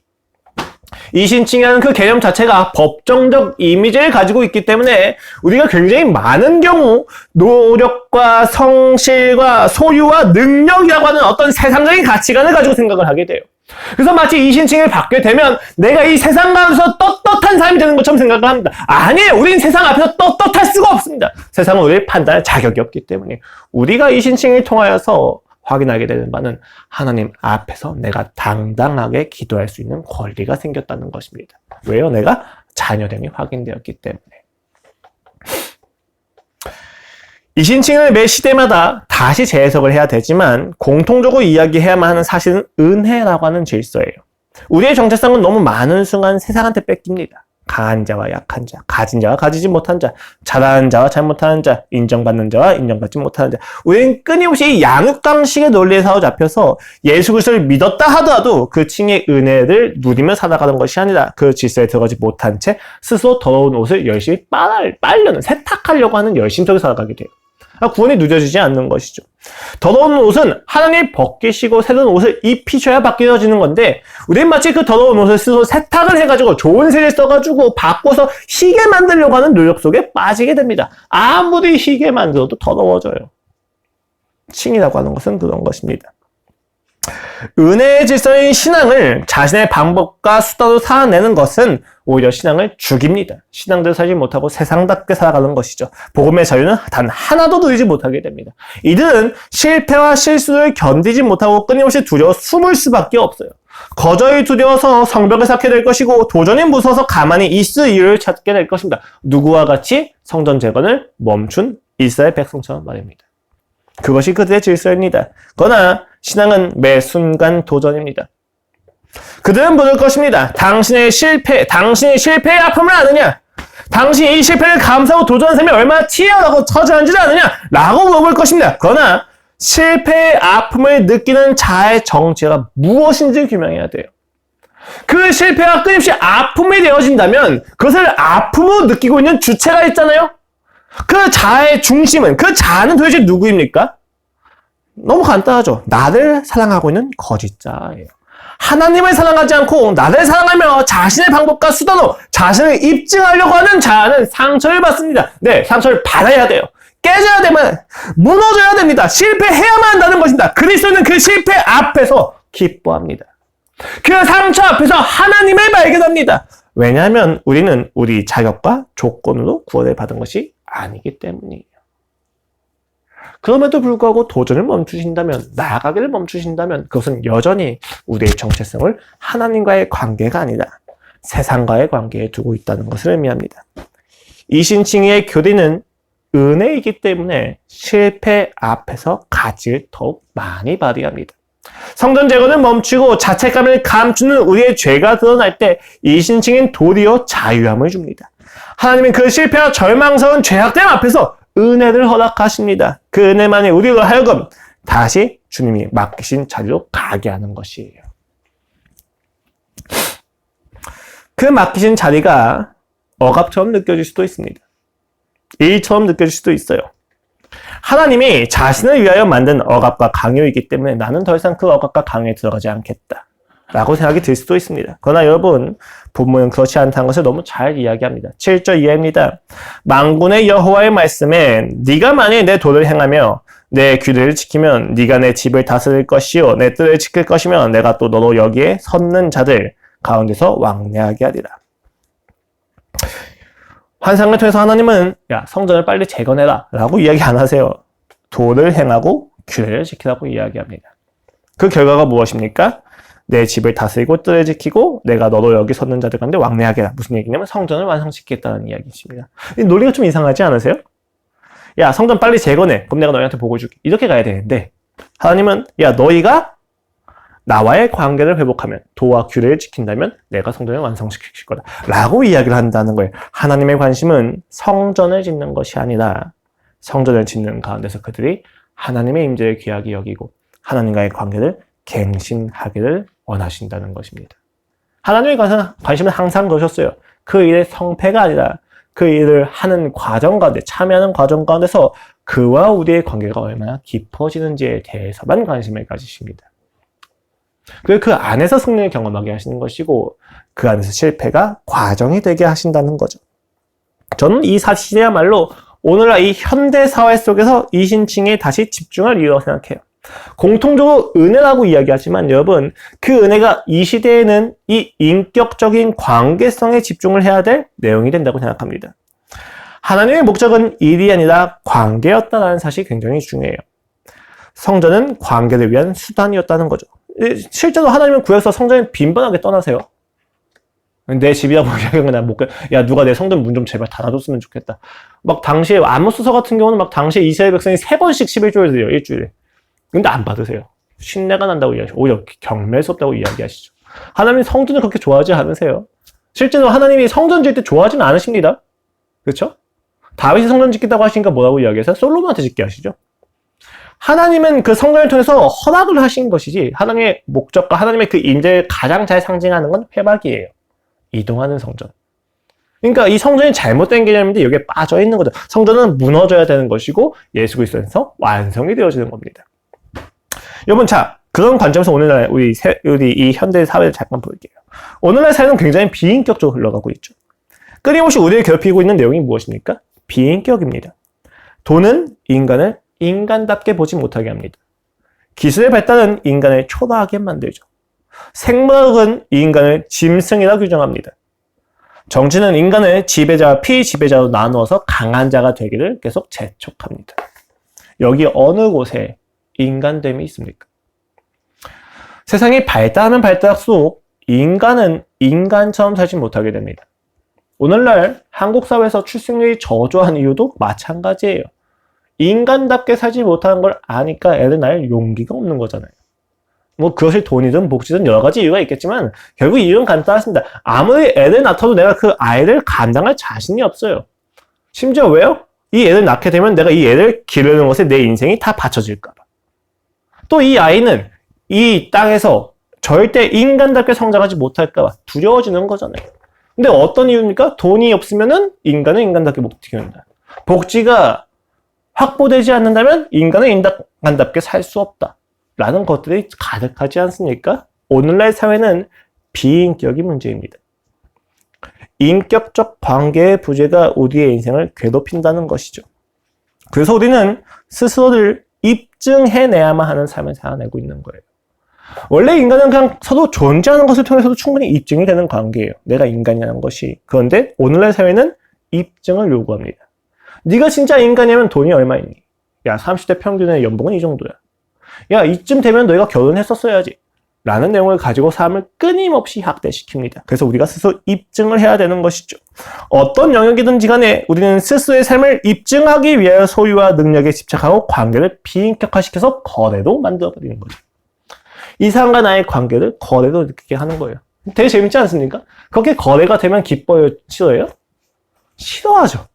이신칭의라는 그 개념 자체가 법정적 이미지를 가지고 있기 때문에 우리가 굉장히 많은 경우 노력과 성실과 소유와 능력이라고 하는 어떤 세상적인 가치관을 가지고 생각을 하게 돼요. 그래서 마치 이신칭을 받게 되면 내가 이 세상 가운데서 떳떳한 사람이 되는 것처럼 생각을 합니다. 아니에요. 우린 세상 앞에서 떳떳할 수가 없습니다. 세상은 우리를 판단할 자격이 없기 때문에 우리가 이신칭을 통하여서 확인하게 되는 바는 하나님 앞에서 내가 당당하게 기도할 수 있는 권리가 생겼다는 것입니다. 왜요? 내가 자녀됨이 확인되었기 때문에. 이신칭을 매 시대마다 다시 재해석을 해야 되지만 공통적으로 이야기해야만 하는 사실은 은혜라고 하는 질서예요. 우리의 정체성은 너무 많은 순간 세상한테 뺏깁니다. 강한 자와 약한 자, 가진 자와 가지지 못한 자, 잘하는 자와 잘못하는 자, 인정받는 자와 인정받지 못하는 자. 우리는 끊임없이 이 양육강식의 논리에 사로잡혀서 예수 그리스도를 믿었다 하더라도 그 칭의 은혜를 누리며 살아가는 것이 아니라 그 질서에 들어가지 못한 채 스스로 더러운 옷을 열심히 빨려는 세탁하려고 하는 열심 속에 살아가게 돼요. 구원이 누려지지 않는 것이죠. 더러운 옷은 하나님이 벗기시고 새로운 옷을 입히셔야 바뀌어지는 건데 우리는 마치 그 더러운 옷을 스스로 세탁을 해가지고 좋은 색을 써가지고 바꿔서 희게 만들려고 하는 노력 속에 빠지게 됩니다. 아무리 희게 만들어도 더러워져요. 칭이라고 하는 것은 그런 것입니다. 은혜의 질서인 신앙을 자신의 방법과 수단으로 살아내는 것은 오히려 신앙을 죽입니다. 신앙대로 살지 못하고 세상답게 살아가는 것이죠. 복음의 자유는 단 하나도 누리지 못하게 됩니다. 이들은 실패와 실수를 견디지 못하고 끊임없이 두려워 숨을 수밖에 없어요. 거저히 두려워서 성벽을 쌓게 될 것이고 도전이 무서워서 가만히 있을 이유를 찾게 될 것입니다. 누구와 같이 성전 재건을 멈춘 이스라엘 백성처럼 말입니다. 그것이 그들의 질서입니다. 그러나 신앙은 매 순간 도전입니다. 그들은 물을 것입니다. 당신의 실패의 아픔을 아느냐? 당신이 이 실패를 감수하고 도전한 삶이 얼마나 치열하고 처절한지를 아느냐? 라고 물어볼 것입니다. 그러나 실패의 아픔을 느끼는 자의 정체가 무엇인지 규명해야 돼요. 그 실패가 끊임없이 아픔이 되어진다면 그것을 아픔으로 느끼고 있는 주체가 있잖아요. 그 자의 중심은, 그 자는 도대체 누구입니까? 너무 간단하죠. 나를 사랑하고 있는 거짓자예요. 하나님을 사랑하지 않고 나를 사랑하며 자신의 방법과 수단으로 자신을 입증하려고 하는 자는 상처를 받습니다. 네, 상처를 받아야 돼요. 깨져야 되면 무너져야 됩니다. 실패해야만 한다는 것입니다. 그리스도는 그 실패 앞에서 기뻐합니다. 그 상처 앞에서 하나님을 발견합니다. 왜냐하면 우리는 우리 자격과 조건으로 구원을 받은 것이 아니기 때문이에요. 그럼에도 불구하고 도전을 멈추신다면, 나아가기를 멈추신다면 그것은 여전히 우리의 정체성을 하나님과의 관계가 아니라 세상과의 관계에 두고 있다는 것을 의미합니다. 이신칭의의 교리는 은혜이기 때문에 실패 앞에서 가치를 더욱 많이 발휘합니다. 성전 재건을 멈추고 자책감을 감추는 우리의 죄가 드러날 때 이신칭은 도리어 자유함을 줍니다. 하나님은 그 실패와 절망스러운 죄악됨 앞에서 은혜를 허락하십니다. 그 은혜만이 우리로 하여금 다시 주님이 맡기신 자리로 가게 하는 것이에요. 그 맡기신 자리가 억압처럼 느껴질 수도 있습니다. 일처럼 느껴질 수도 있어요. 하나님이 자신을 위하여 만든 억압과 강요이기 때문에 나는 더 이상 그 억압과 강요에 들어가지 않겠다 라고 생각이 들 수도 있습니다. 그러나 여러분, 본문은 그렇지 않다는 것을 너무 잘 이야기합니다. 7절 이하입니다. 만군의 여호와의 말씀에 네가 만일 내 도를 행하며 내 규례를 지키면 네가 내 집을 다스릴 것이요 내 뜰을 지킬 것이며 내가 또 너로 여기에 섰는 자들 가운데서 왕래하게 하리라. 환상을 통해서 하나님은 야, 성전을 빨리 재건해라 라고 이야기 안 하세요. 도를 행하고 규례를 지키라고 이야기합니다. 그 결과가 무엇입니까? 내 집을 다스리고 뜰을 지키고 내가 너로 여기 섰는 자들 가운데 왕래하게 하라. 무슨 얘기냐면 성전을 완성시키겠다는 이야기입니다. 이 논리가 좀 이상하지 않으세요? 야, 성전 빨리 재건해. 그럼 내가 너희한테 복을 줄게. 이렇게 가야 되는데 하나님은 야, 너희가 나와의 관계를 회복하면 도와 규례를 지킨다면 내가 성전을 완성시킬 거다 라고 이야기를 한다는 거예요. 하나님의 관심은 성전을 짓는 것이 아니라 성전을 짓는 가운데서 그들이 하나님의 임재를 귀하게 여기고 하나님과의 관계를 갱신하기를 원하신다는 것입니다. 하나님의 관심은 항상 그러셨어요. 그 일의 성패가 아니라 그 일을 하는 과정 가운데, 참여하는 과정 가운데서 그와 우리의 관계가 얼마나 깊어지는지에 대해서만 관심을 가지십니다. 그리고 그 안에서 승리를 경험하게 하시는 것이고 그 안에서 실패가 과정이 되게 하신다는 거죠. 저는 이 사실이야말로 오늘날 이 현대사회 속에서 이신칭에 다시 집중할 이유라고 생각해요. 공통적으로 은혜라고 이야기하지만 여러분, 그 은혜가 이 시대에는 이 인격적인 관계성에 집중을 해야 될 내용이 된다고 생각합니다. 하나님의 목적은 일이 아니라 관계였다는 사실이 굉장히 중요해요. 성전은 관계를 위한 수단이었다는 거죠. 실제로 하나님은 구약에서 성전을 빈번하게 떠나세요. 내 집이라고 이야기하는 건 못 가. 야, 누가 내 성전 문 좀 제발 닫아줬으면 좋겠다. 막 당시에 아모스서 같은 경우는 막 당시에 이스라엘 백성이 3번씩 11조를 드려요, 일주일에. 근데 안 받으세요. 신내가 난다고 이야기하시고 오히려 경멸스럽다고 이야기하시죠. 하나님이 성전을 그렇게 좋아하지 않으세요. 실제로 하나님이 성전 지을 때 좋아하지는 않으십니다. 그렇죠? 다윗이 성전 짓겠다고 하시니까 뭐라고 이야기해서 솔로몬한테 짓게 하시죠. 하나님은 그 성전을 통해서 허락을 하신 것이지 하나님의 목적과 하나님의 그 임재를 가장 잘 상징하는 건 회막이에요. 이동하는 성전. 그러니까 이 성전이 잘못된 개념인데 여기에 빠져 있는 거죠. 성전은 무너져야 되는 것이고 예수 그리스도에서 완성이 되어지는 겁니다. 여러분, 자, 그런 관점에서 오늘날 우리 이 현대 사회를 잠깐 볼게요. 오늘날 사회는 굉장히 비인격적으로 흘러가고 있죠. 끊임없이 우리를 괴롭히고 있는 내용이 무엇입니까? 비인격입니다. 돈은 인간을 인간답게 보지 못하게 합니다. 기술의 발달은 인간을 초라하게 만들죠. 생물학은 인간을 짐승이라 규정합니다. 정치는 인간을 지배자와 피지배자로 나누어서 강한 자가 되기를 계속 재촉합니다. 여기 어느 곳에 인간됨이 있습니까? 세상이 발달하면 발달할수록 인간은 인간처럼 살지 못하게 됩니다. 오늘날 한국 사회에서 출생률이 저조한 이유도 마찬가지예요. 인간답게 살지 못하는 걸 아니까 애를 낳을 용기가 없는 거잖아요. 뭐 그것이 돈이든 복지든 여러 가지 이유가 있겠지만 결국 이유는 간단하습니다. 아무리 애를 낳아도 내가 그 아이를 감당할 자신이 없어요. 심지어 왜요? 이 애를 낳게 되면 내가 이 애를 기르는 것에 내 인생이 다 바쳐질까 봐. 또 이 아이는 이 땅에서 절대 인간답게 성장하지 못할까 봐 두려워지는 거잖아요. 근데 어떤 이유입니까? 돈이 없으면은 인간은 인간답게 못 키운다. 복지가 확보되지 않는다면 인간은 인간답게 살 수 없다. 라는 것들이 가득하지 않습니까? 오늘날 사회는 비인격이 문제입니다. 인격적 관계의 부재가 우리의 인생을 괴롭힌다는 것이죠. 그래서 우리는 스스로를 입증해내야만 하는 삶을 살아내고 있는 거예요. 원래 인간은 그냥 서로 존재하는 것을 통해서도 충분히 입증이 되는 관계예요. 내가 인간이라는 것이. 그런데 오늘날 사회는 입증을 요구합니다. 네가 진짜 인간이면 돈이 얼마 있니? 야, 30대 평균의 연봉은 이 정도야. 야, 이쯤 되면 너희가 결혼했었어야지. 라는 내용을 가지고 사람을 끊임없이 학대시킵니다. 그래서 우리가 스스로 입증을 해야 되는 것이죠. 어떤 영역이든지 간에 우리는 스스로의 삶을 입증하기 위하여 소유와 능력에 집착하고 관계를 비인격화시켜서 거래로 만들어버리는 거죠. 이 사람과 나의 관계를 거래로 느끼게 하는 거예요. 되게 재밌지 않습니까? 그렇게 거래가 되면 기뻐요? 싫어해요? 싫어하죠.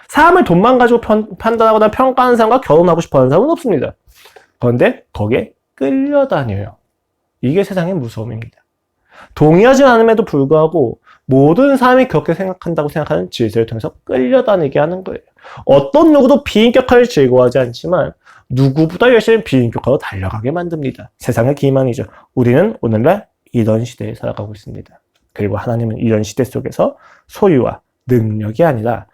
사람을 돈만 가지고 판단하거나 평가하는 사람과 결혼하고 싶어하는 사람은 없습니다. 그런데 거기에 끌려다녀요. 이게 세상의 무서움입니다. 동의하지 않음에도 불구하고 모든 사람이 그렇게 생각한다고 생각하는 질서를 통해서 끌려다니게 하는 거예요. 어떤 누구도 비인격화를 즐거워하지 않지만 누구보다 열심히 비인격화로 달려가게 만듭니다. 세상의 기만이죠. 우리는 오늘날 이런 시대에 살아가고 있습니다. 그리고 하나님은 이런 시대 속에서 소유와 능력이 아니라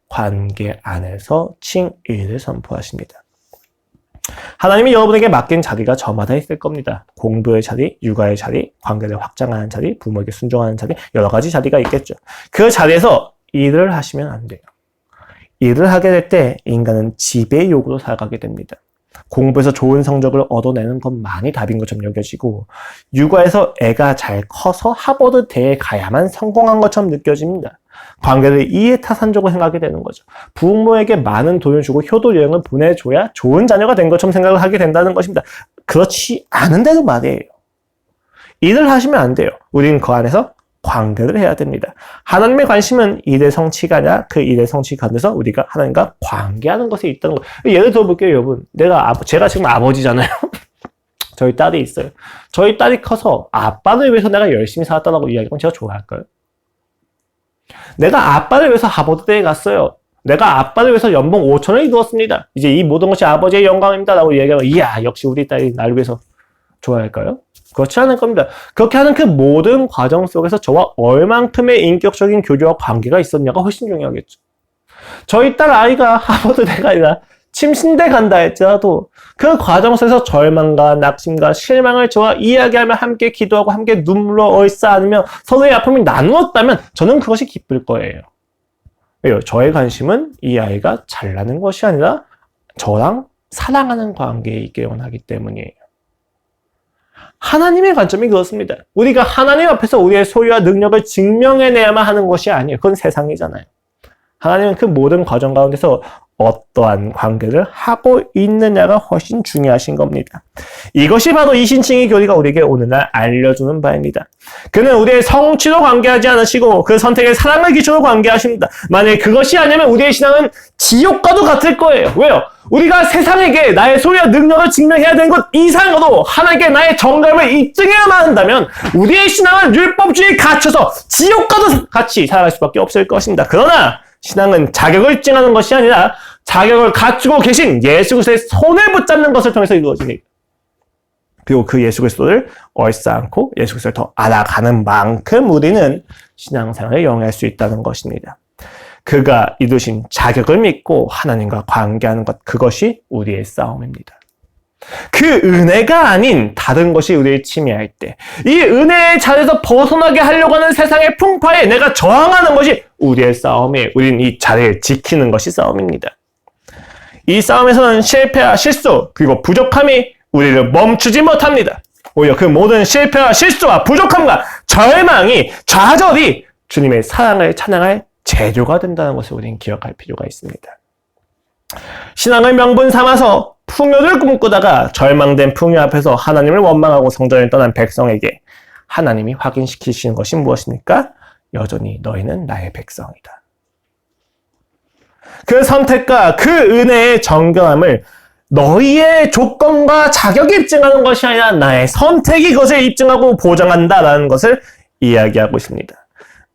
관계 안에서 칭의를 선포하십니다. 하나님이 여러분에게 맡긴 자리가 저마다 있을 겁니다. 공부의 자리, 육아의 자리, 관계를 확장하는 자리, 부모에게 순종하는 자리, 여러 가지 자리가 있겠죠. 그 자리에서 일을 하시면 안 돼요. 일을 하게 될 때 인간은 지배 욕구로 살아가게 됩니다. 공부에서 좋은 성적을 얻어내는 것만이 답인 것처럼 여겨지고 육아에서 애가 잘 커서 하버드대에 가야만 성공한 것처럼 느껴집니다. 관계를 이해타산적으로 생각하게 되는 거죠. 부모에게 많은 돈을 주고 효도 여행을 보내줘야 좋은 자녀가 된 것처럼 생각을 하게 된다는 것입니다. 그렇지 않은데도 말이에요. 일을 하시면 안 돼요. 우리는 그 안에서 관계를 해야 됩니다. 하나님의 관심은 일의 성취가 아니라 그 일의 성취 가운데서 우리가 하나님과 관계하는 것에 있다는 거. 예를 들어볼게요, 여러분. 제가 지금 아버지잖아요. 저희 딸이 있어요. 저희 딸이 커서 아빠를 위해서 내가 열심히 살았다고 이야기하면 제가 좋아할까요? 내가 아빠를 위해서 하버드대에 갔어요. 내가 아빠를 위해서 연봉 5천을 이루었습니다. 이제 이 모든 것이 아버지의 영광입니다. 라고 이야기하면 이야, 역시 우리 딸이 나를 위해서 좋아할까요? 그렇지 않을 겁니다. 그렇게 하는 그 모든 과정 속에서 저와 얼만큼의 인격적인 교류와 관계가 있었냐가 훨씬 중요하겠죠. 저희 딸 아이가 하버드대가 아니라 침신대 간다 할지라도 그 과정 속에서 절망과 낙심과 실망을 저와 이야기하며 함께 기도하고 함께 눈물로 얼싸안으며 서로의 아픔을 나누었다면 저는 그것이 기쁠 거예요. 왜요? 저의 관심은 이 아이가 잘나는 것이 아니라 저랑 사랑하는 관계에 있게 원하기 때문이에요. 하나님의 관점이 그렇습니다. 우리가 하나님 앞에서 우리의 소유와 능력을 증명해내야만 하는 것이 아니에요. 그건 세상이잖아요. 하나님은 그 모든 과정 가운데서 어떠한 관계를 하고 있느냐가 훨씬 중요하신 겁니다. 이것이 바로 이신칭의 교리가 우리에게 오늘날 알려주는 바입니다. 그는 우리의 성취로 관계하지 않으시고 그 선택의 사랑을 기초로 관계하십니다. 만약에 그것이 아니면 우리의 신앙은 지옥과도 같을 거예요. 왜요? 우리가 세상에게 나의 소유와 능력을 증명해야 되는 것 이상으로 하나님께 나의 정감을 입증해야만 한다면 우리의 신앙은 율법주의에 갇혀서 지옥과도 같이 살아갈 수밖에 없을 것입니다. 그러나 신앙은 자격을 입증하는 것이 아니라 자격을 갖추고 계신 예수 그리스도의 손을 붙잡는 것을 통해서 이루어집니다. 그리고 그 예수 그리스도를 얼싸안고 예수 그리스도를 더 알아가는 만큼 우리는 신앙생활을 영위할 수 있다는 것입니다. 그가 이루신 자격을 믿고 하나님과 관계하는 것, 그것이 우리의 싸움입니다. 그 은혜가 아닌 다른 것이 우리를 침해할 때, 이 은혜의 자리에서 벗어나게 하려고 하는 세상의 풍파에 내가 저항하는 것이 우리의 싸움이에요. 우리는 이 자리를 지키는 것이 싸움입니다. 이 싸움에서는 실패와 실수, 그리고 부족함이 우리를 멈추지 못합니다. 오히려 그 모든 실패와 실수와 부족함과 절망이, 좌절이 주님의 사랑을 찬양할 재료가 된다는 것을 우리는 기억할 필요가 있습니다. 신앙을 명분 삼아서 풍요를 꿈꾸다가 절망된 풍요 앞에서 하나님을 원망하고 성전을 떠난 백성에게 하나님이 확인시키시는 것이 무엇입니까? 여전히 너희는 나의 백성이다. 그 선택과 그 은혜의 정결함을 너희의 조건과 자격이 입증하는 것이 아니라 나의 선택이 그것을 입증하고 보장한다라는 것을 이야기하고 있습니다.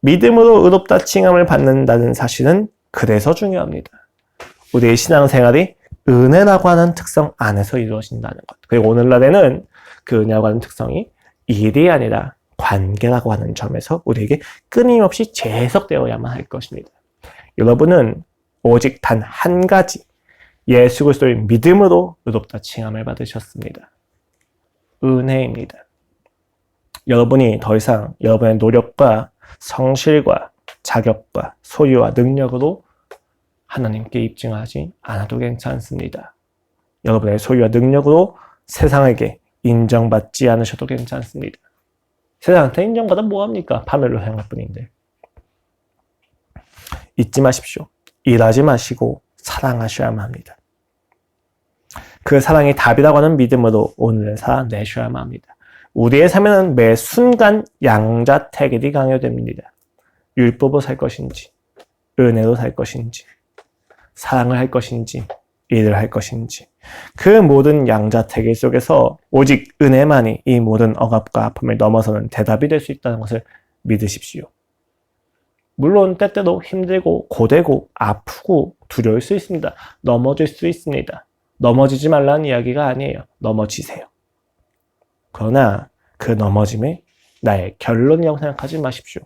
믿음으로 의롭다 칭함을 받는다는 사실은 그래서 중요합니다. 우리의 신앙생활이 은혜라고 하는 특성 안에서 이루어진다는 것. 그리고 오늘날에는 그 은혜라고 하는 특성이 일이 아니라 관계라고 하는 점에서 우리에게 끊임없이 재해석되어야만 할 것입니다. 여러분은 오직 단 한 가지, 예수 그리스도의 믿음으로 의롭다 칭함을 받으셨습니다. 은혜입니다. 여러분이 더 이상 여러분의 노력과 성실과 자격과 소유와 능력으로 하나님께 입증하지 않아도 괜찮습니다. 여러분의 소유와 능력으로 세상에게 인정받지 않으셔도 괜찮습니다. 세상한테 인정받아 뭐합니까? 파멸로 향할 뿐인데. 잊지 마십시오. 일하지 마시고 사랑하셔야만 합니다. 그 사랑이 답이라고 하는 믿음으로 오늘을 살아내셔야만 합니다. 우리의 삶에는 매 순간 양자택일이 강요됩니다. 율법으로 살 것인지, 은혜로 살 것인지, 사랑을 할 것인지, 일을 할 것인지, 그 모든 양자택일 속에서 오직 은혜만이 이 모든 억압과 아픔을 넘어서는 대답이 될 수 있다는 것을 믿으십시오. 물론 때때로 힘들고 고되고 아프고 두려울 수 있습니다. 넘어질 수 있습니다. 넘어지지 말라는 이야기가 아니에요. 넘어지세요. 그러나 그 넘어짐에 나의 결론이라고 생각하지 마십시오.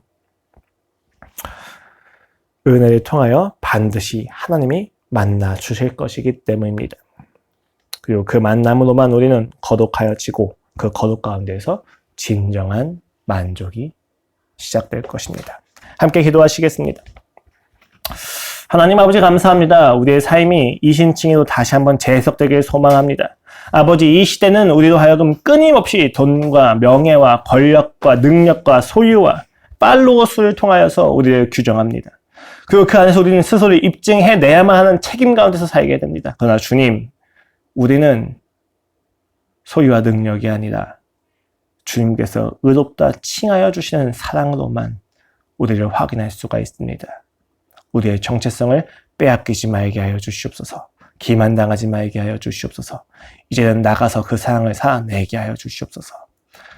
은혜를 통하여 반드시 하나님이 만나 주실 것이기 때문입니다. 그리고 그 만남으로만 우리는 거룩하여지고 그 거룩 가운데에서 진정한 만족이 시작될 것입니다. 함께 기도하시겠습니다. 하나님 아버지 감사합니다. 우리의 삶이 이신칭의로 다시 한번 재해석되길 소망합니다. 아버지, 이 시대는 우리로 하여금 끊임없이 돈과 명예와 권력과 능력과 소유와 팔로워수를 통하여서 우리를 규정합니다. 그리고 그 안에서 우리는 스스로를 입증해내야만 하는 책임 가운데서 살게 됩니다. 그러나 주님, 우리는 소유와 능력이 아니라 주님께서 의롭다 칭하여 주시는 사랑으로만 우리를 확인할 수가 있습니다. 우리의 정체성을 빼앗기지 말게 하여 주시옵소서. 기만당하지 말게 하여 주시옵소서. 이제는 나가서 그 사랑을 살아내게 하여 주시옵소서.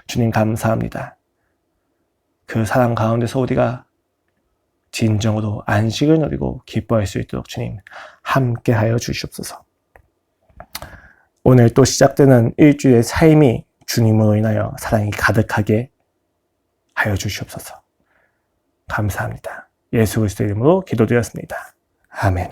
주님 감사합니다. 그 사랑 가운데서 우리가 진정으로 안식을 누리고 기뻐할 수 있도록 주님 함께 하여 주시옵소서. 오늘 또 시작되는 일주일의 삶이 주님으로 인하여 사랑이 가득하게 하여 주시옵소서. 감사합니다. 예수 그리스도의 이름으로 기도드렸습니다. 아멘.